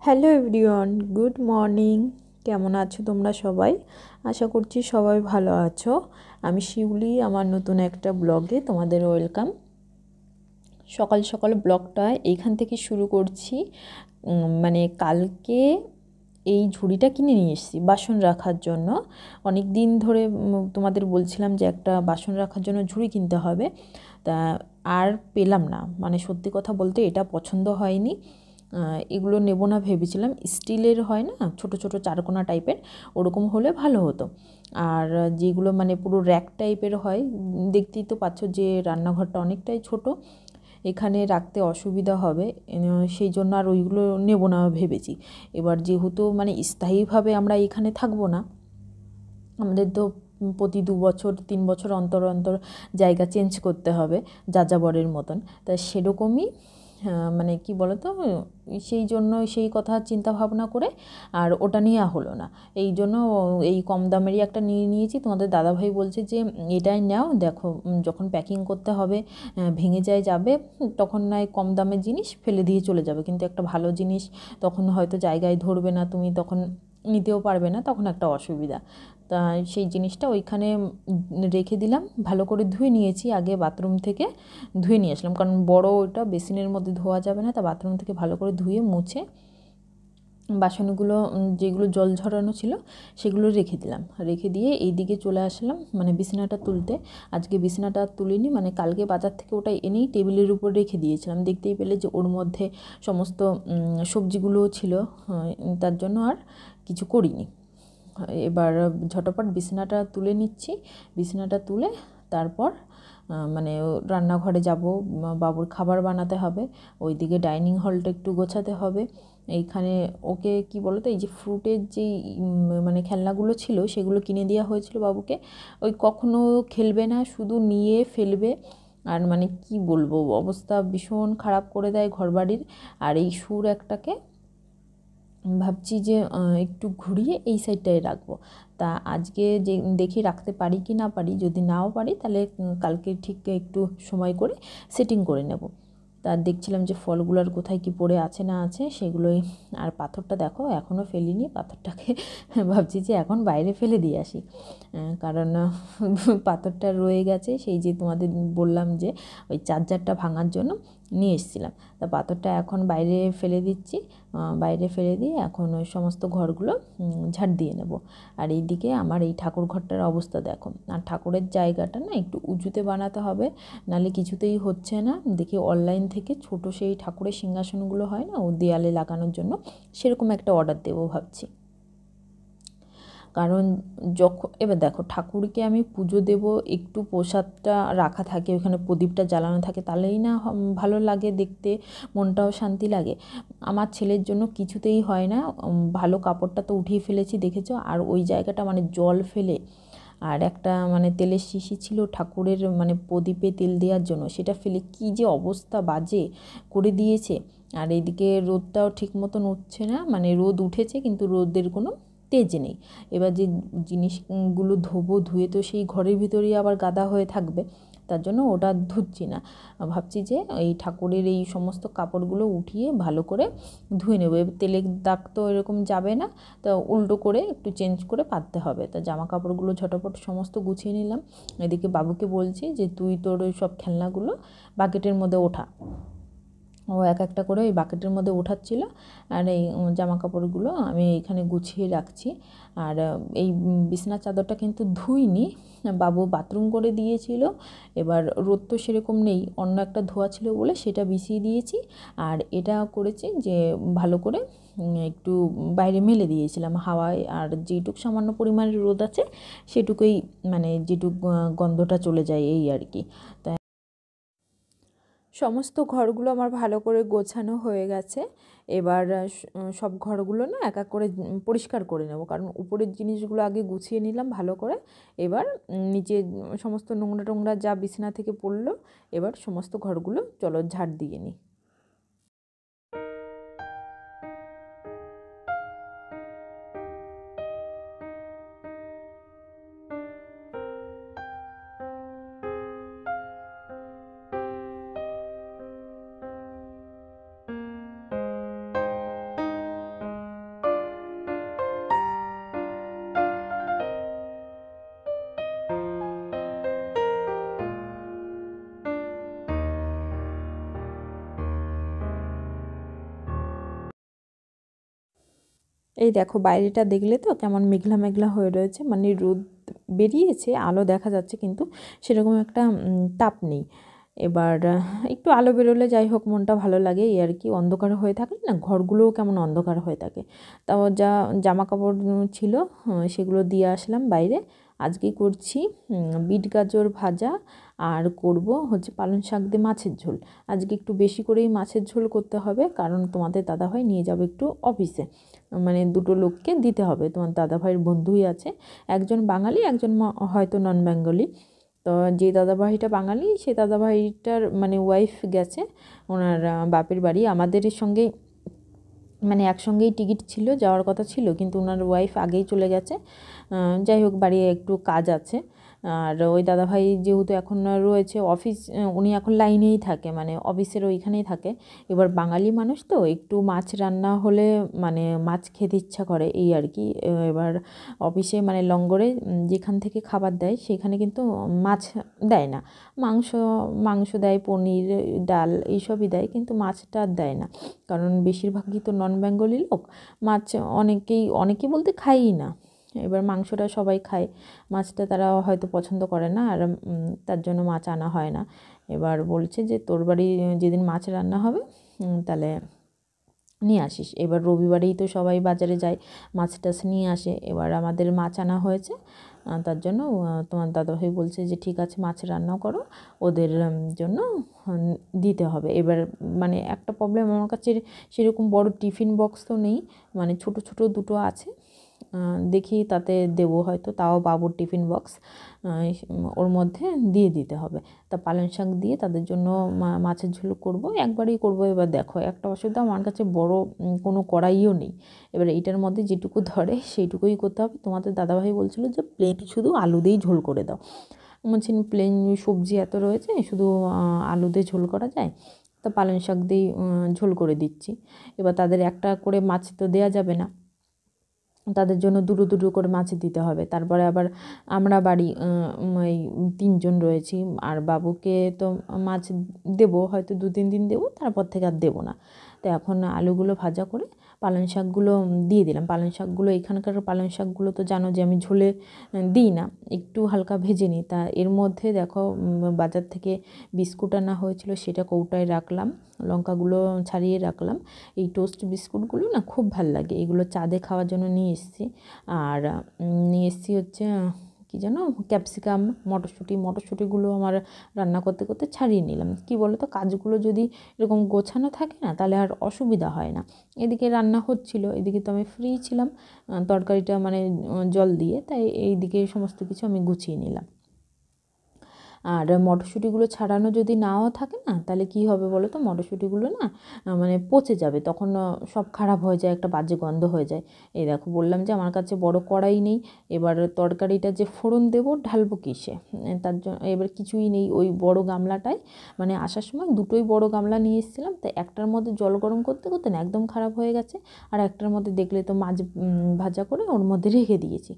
Hello everyone, good morning. কেমন আছো তোমরা সবাই? আশা করছি সবাই ভালো আছো। আমি শিউলি, আমার নতুন একটা ব্লগে তোমাদের ওয়েলকাম। সকাল সকাল ব্লগটা এইখান থেকে শুরু করছি। মানে কালকে এই ঝুড়িটা কিনে নিয়ে এসেছি বাসন রাখার জন্য। অনেক দিন ধরে তোমাদের বলছিলাম যে একটা বাসন রাখার জন্য ঝুড়ি কিনতে হবে, তা আর পেলাম না। মানে সত্যি কথা বলতে এটা পছন্দ হয়নি। এগুলো নেব না ভেবেছিলাম। স্টিলের হয় না, ছোট ছোট চারকোনা টাইপের, ওরকম হলে ভালো হতো। আর যেগুলো মানে পুরো র্যাক টাইপের হয়, দেখতেই তো পাচ্ছ যে রান্নাঘরটা অনেকটাই ছোট, এখানে রাখতে অসুবিধা হবে। সেই জন্য আর ওইগুলো নেব না ভেবেছি। এবার যেহেতু মানে স্থায়ীভাবে আমরা এখানে থাকবো না, আমাদের তো প্রতি 2 বছর 3 বছর অন্তর অন্তর জায়গা চেঞ্জ করতে হবে যাযাবরের মতন। তা সেরকমই মানে কি বলতো, সেই জন্য সেই কথা চিন্তা ভাবনা করে আর ওটা নেওয়া হলো না। এই জন্য এই কম দামেরই একটা নিয়ে নিয়েছি। তোমাদের দাদাভাই বলছে যে এটাই নাও, দেখো যখন প্যাকিং করতে হবে ভেঙে যাবে, তখন নয় কম দামের জিনিস ফেলে দিয়ে চলে যাবে, কিন্তু একটা ভালো জিনিস তখন হয়তো জায়গায় ধরবে না, তুমি তখন নিতেও পারবে না, তখন একটা অসুবিধা। তা সেই জিনিসটা ওইখানে রেখে দিলাম। ভালো করে ধুয়ে নিয়েছি, আগে বাথরুম থেকে ধুয়ে নিয়ে আসলাম, কারণ বড় ওটা বেসিনের মধ্যে ধোয়া যাবে না। তা বাথরুম থেকে ভালো করে ধুয়ে মুছে বাসনগুলো যেগুলো জল ঝরানো ছিল সেগুলো রেখে দিলাম। রেখে দিয়ে এই দিকে চলে আসলাম মানে বিছানাটা তুলতে। আজকে বিছানাটা তুলিনি, মানে কালকে বাজার থেকে ওটা এনেই টেবিলের উপর রেখে দিয়েছিলাম। দেখতেই পেলে যে ওর মধ্যে সমস্ত সবজিগুলোও ছিল, তার জন্য আর কিছু করিনি। এবার ঝটপট বিছানাটা তুলে নিচ্ছি। বিছানাটা তুলে তারপর মানে রান্নাঘরে যাব, বাবুর খাবার বানাতে হবে। ওইদিকে ডাইনিং হলটা একটু গোছাতে হবে। এইখানে ওকে কি বলো তো, এই যে ফ্রুটের যেই মানে খেলনাগুলো ছিল সেগুলো কিনে দেওয়া হয়েছিল বাবুকে। ওই কখনো খেলবে না, শুধু নিয়ে ফেলবে। আর মানে কি বলবো, অবস্থা ভীষণ খারাপ করে দেয় ঘরবাড়ির। আর এই সুর একটাকে ভাবছি যে একটু ঘুরিয়ে এই সাইডটায় রাখবো। তা আজকে যে দেখি রাখতে পারি কি না পারি, যদি নাও পারি তাহলে কালকে ঠিক একটু সময় করে সেটিং করে নেব। তা দেখছিলাম যে ফলগুলোর কোথায় কি পড়ে আছে না আছে সেগুলোই। আর পাথরটা দেখো এখনও ফেলিনি, পাথরটাকে ভাবছি যে এখন বাইরে ফেলে দিয়ে আসি। কারণ পাথরটা রয়ে গেছে, সেই যে তোমাদের বললাম যে ওই চার্জারটা ভাঙার জন্য নিয়ে এসেছিলাম। তা পাথরটা এখন বাইরে ফেলে দিচ্ছি। বাইরে ফেলে দিয়ে এখন ওই সমস্ত ঘরগুলো ঝাড় দিয়ে নেব। আর এইদিকে আমার এই ঠাকুর ঘরটার অবস্থা দেখো। আর ঠাকুরের জায়গাটা না একটু উঁচুতে বানাতে হবে, নাহলে কিছুতেই হচ্ছে না। দেখি অনলাইন থেকে ছোট সেই ঠাকুরের সিংহাসনগুলো হয় না, ও দেয়ালে লাগানোর জন্য, সেরকম একটা অর্ডার দেবো ভাবছি। কারণ যখন এবার দেখো ঠাকুরকে আমি পুজো দেব, একটু প্রসাদটা রাখা থাকে ওখানে, প্রদীপটা জ্বালানো থাকে, তাহলেই না ভালো লাগে দেখতে, মনটাও শান্তি লাগে। আমার ছেলের জন্য কিছুতেই হয় না। ভালো কাপড়টা তো উঠিয়ে ফেলেছি দেখেছো, আর ওই জায়গাটা মানে জল ফেলে, আর একটা মানে তেলের শিশি ছিল ঠাকুরের মানে প্রদীপে তেল দেওয়ার জন্য, সেটা ফেলে কী যে অবস্থা বাজে করে দিয়েছে। আর এইদিকে রোদটাও ঠিক মতন উঠছে না, মানে রোদ উঠেছে কিন্তু রোদের কোনো তেজ নেই। এবার যে জিনিসগুলো ধোবো, ধুয়ে তো সেই ঘরের ভিতরেই আবার গাদা হয়ে থাকবে, তার জন্য ওটা ধুচ্ছি না। ভাবছি যে এই ঠাকুরের এই সমস্ত কাপড়গুলো উঠিয়ে ভালো করে ধুয়ে নেবো। এবার তেলের দাগ তো এরকম যাবে না, তা উল্টো করে একটু চেঞ্জ করে পাততে হবে। তা জামা কাপড়গুলো ঝটপট সমস্ত গুছিয়ে নিলাম। এদিকে বাবুকে বলছি যে তুই তোর ওই সব খেলনাগুলো বাকেটের মধ্যে ওঠা। ও এক একটা করে ওই বাকেটের মধ্যে ওঠাচ্ছিল, আর এই জামা কাপড়গুলো আমি এখানে গুছিয়ে রাখছি। আর এই বিছানার চাদরটা কিন্তু ধুইনি, বাবু বাথরুম করে দিয়েছিল। এবার রোদ তো সেরকম নেই, অন্য একটা ধোয়া ছিল বলে সেটা বিছিয়ে দিয়েছি। আর এটা করেছি যে ভালো করে একটু বাইরে মেলে দিয়েছিলাম হাওয়ায়, আর যেটুক সামান্য পরিমাণের রোদ আছে সেটুকুই, মানে যেটুক গন্ধটা চলে যায় এই আর কি। তাই সমস্ত ঘরগুলো আমার ভালো করে গোছানো হয়ে গেছে। এবার সব ঘরগুলো না এক এক করে পরিষ্কার করে নেব, কারণ উপরের জিনিসগুলো আগে গুছিয়ে নিলাম ভালো করে। এবার নিচে সমস্ত নোংরা টোংরা যা বিছানা থেকে পড়লো, এবার সমস্ত ঘরগুলো চলো ঝাড় দিয়ে নিই। এই দেখো বাইরেটা দেখলে তো কেমন মেঘলা মেঘলা হয়ে রয়েছে, মানে রোদ বেরিয়েছে, আলো দেখা যাচ্ছে কিন্তু সেরকম একটা তাপ নেই। এবার একটু আলো বেরোলে যাই হোক মনটা ভালো লাগে, এই আর কি। অন্ধকার হয়ে থাকলে না ঘরগুলোও কেমন অন্ধকার হয়ে থাকে। তাও যা জামা কাপড় ছিল সেগুলো দিয়ে আসলাম বাইরে। আজকে করছি বিট গাজর ভাজা, আর করব হচ্ছে পালং শাক দিয়ে মাছের ঝোল। আজকে একটু বেশি করেই মাছের ঝোল করতে হবে, কারণ তোমাদের দাদাভাই নিয়ে যাবে একটু অফিসে, মানে দুটো লোককে দিতে হবে। তোমার দাদাভাইয়ের বন্ধুই আছে, একজন বাঙালি, একজন হয়তো নন বেঙ্গলি। তো যে দাদাভাইটা বাঙালি, সে দাদাভাইটার মানে ওয়াইফ গেছে ওনার বাপের বাড়ি। আমাদের সঙ্গে মানে একসঙ্গেই টিকিট ছিল, যাওয়ার কথা ছিল, কিন্তু ওনার ওয়াইফ আগেই চলে গেছে। যাই হোক বাড়ি একটু কাজ আছে। আর ওই দাদাভাই যেহেতু এখন রয়েছে অফিস, উনি এখন লাইনেই থাকে, মানে অফিসের ওইখানেই থাকে। এবার বাঙালি মানুষ তো একটু মাছ রান্না হলে মানে মাছ খেতে ইচ্ছা করে, এই আর কি। এবার অফিসে মানে লঙ্গরে যেখান থেকে খাবার দেয় সেখানে কিন্তু মাছ দেয় না, মাংস মাংস দেয়, পনির, ডাল এইসবই দেয়, কিন্তু মাছটা আর দেয় না। কারণ বেশিরভাগই তো নন বেঙ্গলি লোক, মাছ অনেকেই বলতে খায়ই না। এবার মাংসটা সবাই খায়, মাছটা তারা হয়তো পছন্দ করে না, আর তার জন্য মাছ আনা হয় না। এবার বলছে যে তোর বাড়ি যেদিন মাছ রান্না হবে তাহলে নিয়ে আসিস। এবার রবিবারেই তো সবাই বাজারে যায়, মাছ টাছ নিয়ে আসে। এবার আমাদের মাছ আনা হয়েছে, তার জন্য তোমার দাদাভাই বলছে যে ঠিক আছে মাছ রান্না করো, ওদের জন্য দিতে হবে। এবার মানে একটা প্রবলেম, আমার কাছে সেরকম বড় টিফিন বক্স তো নেই, মানে ছোট ছোট দুটো আছে, দেখি তাতে দেবো হয়তো, তাও বাবুর টিফিন বক্স, ওর মধ্যে দিয়ে দিতে হবে। তা পালং শাক দিয়ে তাদের জন্য মাছের ঝোল করব, একবারই করব। এবার দেখো একটা অসুবিধা, আমার কাছে বড় কোনো কড়াইও নেই। এবার এইটার মধ্যে যেটুকু ধরে সেইটুকুই করতে হবে। তোমাদের দাদাভাই বলছিল যে প্লেন শুধু আলু দিয়েই ঝোল করে দাও। বলছি প্লেন সবজি এত রয়েছে, শুধু আলু দিয়ে ঝোল করা যায়, তা পালং শাক দিয়েই ঝোল করে দিচ্ছি। এবার তাদের একটা করে মাছ তো দেওয়া যাবে না, তাদের জন্য দুটো দুটো করে মাছ দিতে হবে। তারপরে আবার আমরা বাড়ি এই 3 জন রয়েছি, আর বাবুকে তো মাছ দেবো হয়তো 2-3 দিন দেবো, তারপর থেকে আর দেবো না। তো এখন আলুগুলো ভাজা করে পালং শাকগুলো দিয়ে দিলাম। পালং শাকগুলো এখানকার পালং শাকগুলো তো জানো যে আমি ঝোলে দিই না, একটু হালকা ভেজে নিই। তা এর মধ্যে দেখো বাজার থেকে বিস্কুট আনা হয়েছিল, সেটা কৌটায় রাখলাম, লঙ্কাগুলো ছাড়িয়ে রাখলাম। এই টোস্ট বিস্কুটগুলো না খুব ভাল লাগে, এগুলো চাঁদে খাওয়ার জন্য নিয়ে এসেছি। আর নিয়ে এসেছি হচ্ছে কী যেন ক্যাপসিকাম, মটরশুঁটিগুলো আমার রান্না করতে করতে ছাড়িয়ে নিলাম। কি বলো তো, কাজগুলো যদি এরকম গোছানো থাকে না তাহলে আর অসুবিধা হয় না। এদিকে রান্না হচ্ছিল, এদিকে তো আমি ফ্রি ছিলাম, তরকারিটা মানে জল দিয়ে, তাই এইদিকে সমস্ত কিছু আমি গুছিয়ে নিলাম। আর মটরশুঁটিগুলো ছাড়ানো যদি নাও থাকে না, তাহলে কী হবে বলো তো, মটরশুঁটিগুলো না মানে পচে যাবে, তখন সব খারাপ হয়ে যায়, একটা বাজে গন্ধ হয়ে যায়। এই দেখো বললাম যে আমার কাছে বড় কড়াই নেই, এবার তরকারিটা যে ফোড়ন দেবো ঢালবো কিসে, তার জন্য এবার কিছুই নেই। ওই বড় গামলাটায় মানে আসার সময় দুটোই বড় গামলা নিয়ে এসেছিলাম, তো একটার মধ্যে জল গরম করতে করতে না একদম খারাপ হয়ে গেছে, আর একটার মধ্যে দেখলে তো মাছ ভাজা করে ওর মধ্যে রেখে দিয়েছি।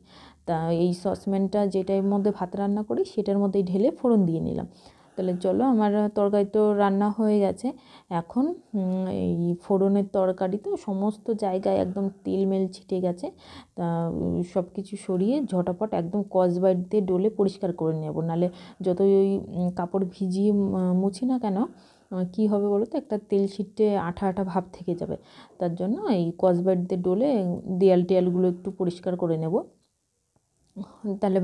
তা এই সসপ্যানটা যেটার মধ্যে ভাত রান্না করি সেটার মধ্যেই ঢেলে ফোড়ন দিয়ে নিলাম। তাহলে চলো আমার তরকারি তো রান্না হয়ে গেছে। এখন এই ফোড়নের তরকারি তো সমস্ত জায়গায় একদম তেল মেল ছিটে গেছে, তা সব কিছু সরিয়ে ঝটাপট একদম স্কচব্রাইট দিয়ে ডলে পরিষ্কার করে নেব, নাহলে যতই ওই কাপড় ভিজিয়ে মুছি না কেন কী হবে বলো তো, একটা তেল ছিটে আঠা আঠা ভাব থেকে যাবে। তার জন্য এই স্কচব্রাইট দিয়ে ডলে দেয়াল টেয়ালগুলো একটু পরিষ্কার করে নেব, তাহলে।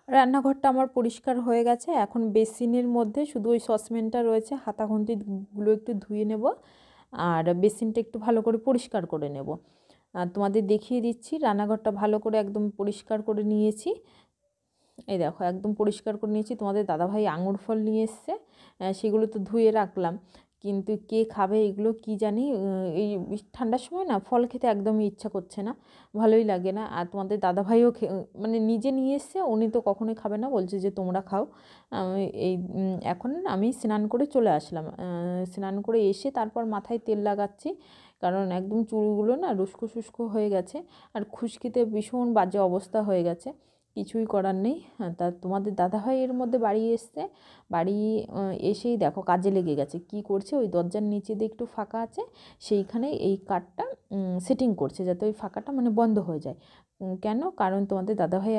রান্নাঘরটা আমার পরিষ্কার হয়ে গেছে, এখন বেসিনের মধ্যে শুধু ওই সসপ্যানটা রয়েছে, হাতা খুন্তিগুলো একটু ধুয়ে নেব, আর বেসিনটা একটু ভালো করে পরিষ্কার করে নেব। আর তোমাদের দেখিয়ে দিচ্ছি, রান্নাঘরটা ভালো করে একদম পরিষ্কার করে নিয়েছি। এই দেখো একদম পরিষ্কার করে নিয়েছি। তোমাদের দাদাভাই আঙুর ফল নিয়ে এসছে, সেগুলো তো ধুয়ে রাখলাম, কিন্তু কে খাবে এগুলো কি জানি। এই ঠান্ডার সময় না ফল খেতে একদমই ইচ্ছা করছে না, ভালোই লাগে না। আর তোমাদের দাদাভাইও মানে নিজে নিয়ে এসছে, উনি তো কখনোই খাবে না, বলছে যে তোমরা খাও। এই এখন আমি স্নান করে চলে আসলাম। স্নান করে এসে তারপর মাথায় তেল লাগাচ্ছি, কারণ একদম চুলগুলো না রুস্কো শুষ্কো হয়ে গেছে, আর খুশকিতে ভীষণ বাজে অবস্থা হয়ে গেছে। কিছুই করার নেই। তা তোমাদের দাদাভাই এর মধ্যে বাড়ি এসছে, বাড়ি এসেই দেখো কাজে লেগে গেছে। কি করছে, ওই দরজার নিচে দিয়ে একটু ফাঁকা আছে, সেইখানে এই কাঠটা সেটিং করছে, যাতে ওই ফাঁকাটা মানে বন্ধ হয়ে যায়। কেন? কারণ তোমাদের দাদাভাই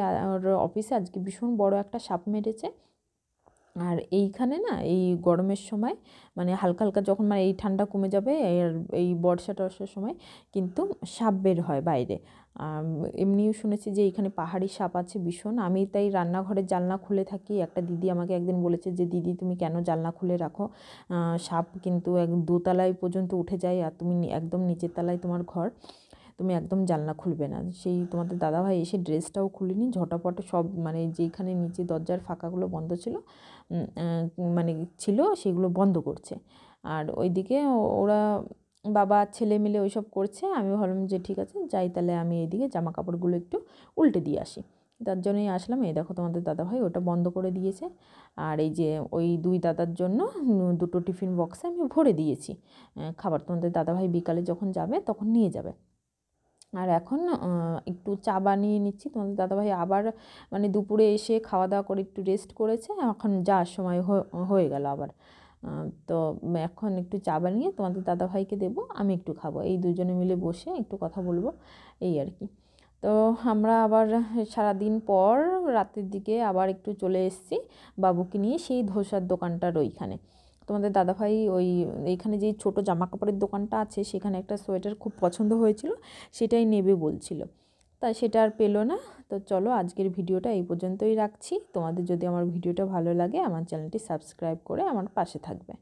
অফিসে আজকে ভীষণ বড় একটা সাপ মেরেছে। আর এইখানে না এই গরমের সময় মানে হালকা হালকা যখন মানে এই ঠান্ডা কমে যাবে, আর এই বর্ষা টর্ষার সময় কিন্তু সাপ বের হয় বাইরে। এমনিও শুনেছি যে এইখানে পাহাড়ি সাপ আছে ভীষণ। আমি তাই রান্নাঘরের জানলা খুলে থাকি। একটা দিদি আমাকে একদিন বলেছে যে দিদি তুমি কেন জানলা খুলে রাখো, সাপ কিন্তু দোতলায় পর্যন্ত উঠে যায়, আর তুমি একদম নিচের তলায় তোমার ঘর, তুমি একদম জানলা খুলবে না। সেই তোমাদের দাদাভাই এসে ড্রেসটাও খুলিনি, ঝটাপটে সব মানে যেখানে নিচে দরজার ফাঁকাগুলো বন্ধ ছিল মানে ছিল সেগুলো বন্ধ করছে। আর ওইদিকে ওরা বাবা ছেলে মিলে ওইসব করছে। আমি ভাবলাম যে ঠিক আছে যাই, তাহলে আমি এইদিকে জামা কাপড়গুলো একটু উল্টে দিয়ে আসি। তার জন্যই আসলাম। এই দেখো তোমাদের দাদাভাই ওটা বন্ধ করে দিয়েছে। আর এই যে ওই দুই দাদার জন্য দুটো টিফিন বক্সে আমি ভরে দিয়েছি খাবার। তোমাদের দাদাভাই বিকালে যখন যাবে তখন নিয়ে যাবে। আর এখন একটু চা বানিয়ে নিচ্ছি। তোমাদের দাদাভাই আবার মানে দুপুরে এসে খাওয়া দাওয়া করে একটু রেস্ট করেছে, এখন যাওয়ার সময় হয়ে গেল আবার। তো এখন একটু চা বানিয়ে তোমাদের দাদাভাইকে দেবো, আমি একটু খাবো। এই দুজনে মিলে বসে একটু কথা বলবো, এই আর কি। তো আমরা আবার সারাদিন পর রাতের দিকে আবার একটু চলে এসেছি বাবুকে নিয়ে সেই ধোসার দোকানটার ওইখানে। তোমাদের দাদাভাই এইখানে যেই ছোটো জামা কাপড়ের দোকানটা আছে, সেখানে একটা সোয়েটার খুব পছন্দ হয়েছিল, সেটাই নেবে বলছিল। তা সেটা আর পেলো না। তো চলো আজকের ভিডিওটা এই পর্যন্তই রাখছি। তোমাদের যদি আমার ভিডিওটা ভালো লাগে আমার চ্যানেলটি সাবস্ক্রাইব করে আমার পাশে থাকবে।